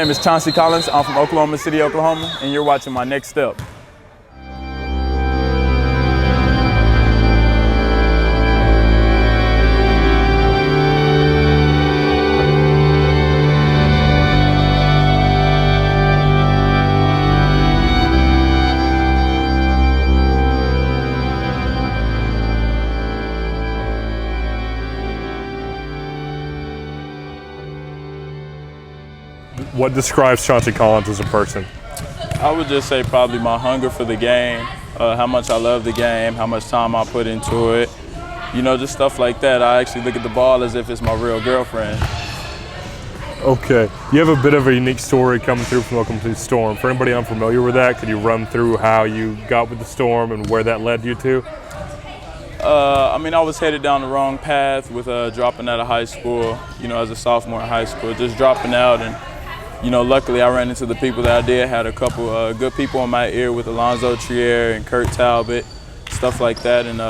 name is Chauncey Collins. I'm from Oklahoma City, Oklahoma, and you're watching My Next Step. What describes Chauncey Collins as a person? I would just say probably my hunger for the game, how much I love the game, how much time I put into it. You know, just stuff like that. I actually look at the ball as if it's my real girlfriend. Okay. You have a bit of a unique story coming through from Oklahoma Storm. For anybody unfamiliar with that, could you run through how you got with the Storm and where that led you to? I was headed down the wrong path with dropping out of high school, you know, as a sophomore in high school, just dropping out. And you know, luckily I ran into the people that I did. Had a couple good people in my ear with Alonzo Trier and Kurt Talbot, stuff like that. And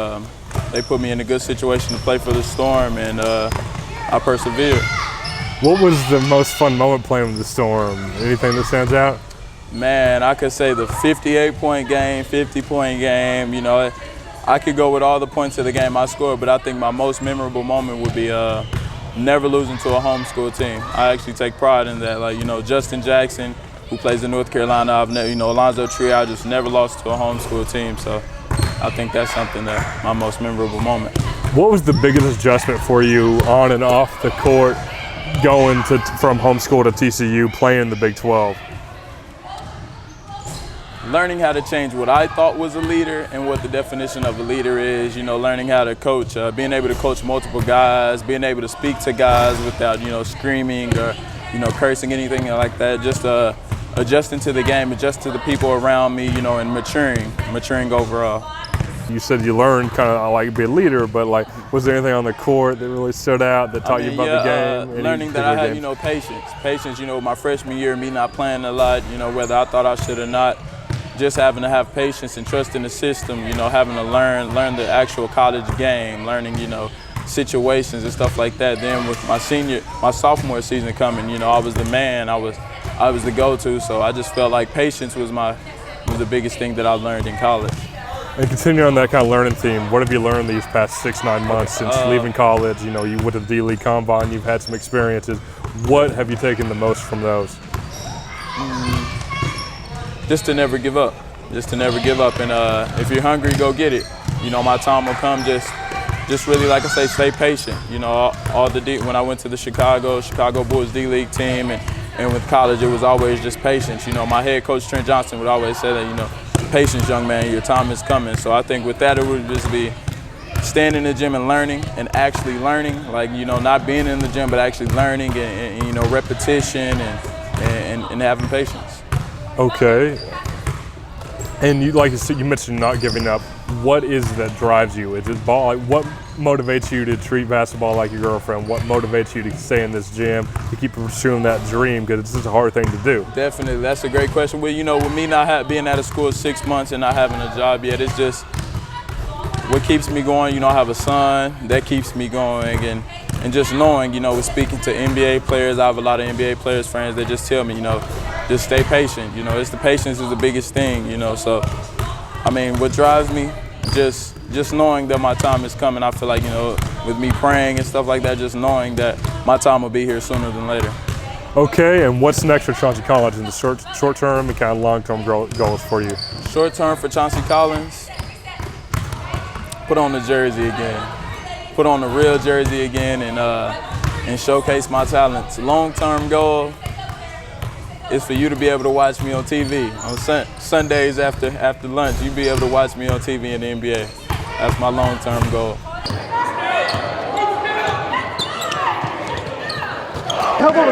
they put me in a good situation to play for the Storm, and I persevered. What was the most fun moment playing with the Storm? Anything that stands out? Man, I could say the 58-point game, 50-point game. You know, I could go with all the points of the game I scored, but I think my most memorable moment would be never losing to a homeschool team. I actually take pride in that. Like, you know, Justin Jackson, who plays in North Carolina, Alonzo Trier, I just never lost to a homeschool team. So I think that's something that my most memorable moment. What was the biggest adjustment for you on and off the court going from homeschool to TCU, playing the Big 12? Learning how to change what I thought was a leader and what the definition of a leader is, you know, learning how to coach, being able to coach multiple guys, being able to speak to guys without, you know, screaming or, you know, cursing, anything like that. Just adjusting to the game, adjust to the people around me, you know, and maturing overall. You said you learned kind of like be a leader, but like, was there anything on the court that really stood out that taught you about the game? Learning that I had, you know, patience, you know, my freshman year, me not playing a lot, you know, whether I thought I should or not. Just having to have patience and trust in the system, you know, having to learn the actual college game, learning, you know, situations and stuff like that. Then with my sophomore season coming, you know, I was the man, I was the go-to. So I just felt like patience was the biggest thing that I learned in college. And continue on that kind of learning theme, what have you learned these past 6-9 months since leaving college? You know, you went to the D-League Combine, you've had some experiences. What have you taken the most from those? Just to never give up. And if you're hungry, go get it. You know, my time will come. Just really, like I say, stay patient. You know, when I went to the Chicago Bulls D-League team and with college, it was always just patience. You know, my head coach, Trent Johnson, would always say that, you know, patience, young man, your time is coming. So I think with that, it would just be staying in the gym and learning and actually learning. Like, you know, not being in the gym, but actually learning and you know, repetition and having patience. Okay. And you, like you said, you mentioned not giving up. What is that drives you? Is it ball? Like, what motivates you to treat basketball like your girlfriend? What motivates you to stay in this gym, to keep pursuing that dream? Because it's just a hard thing to do. Definitely, that's a great question. Well, you know, with me not being out of school 6 months and not having a job yet, it's just what keeps me going. You know, I have a son that keeps me going, and just knowing, you know, with speaking to NBA players, I have a lot of NBA players friends that just tell me, you know, just stay patient. You know, it's the patience is the biggest thing. You know, so I mean, what drives me, just knowing that my time is coming. I feel like, you know, with me praying and stuff like that, just knowing that my time will be here sooner than later. Okay, and what's next for Chauncey Collins in the short term and kind of long term goals for you? Short term for Chauncey Collins, put on the jersey again, put on the real jersey again, and showcase my talents. Long term goal is for you to be able to watch me on TV on Sundays after lunch. You be able to watch me on TV in the NBA. That's my long-term goal. Come on,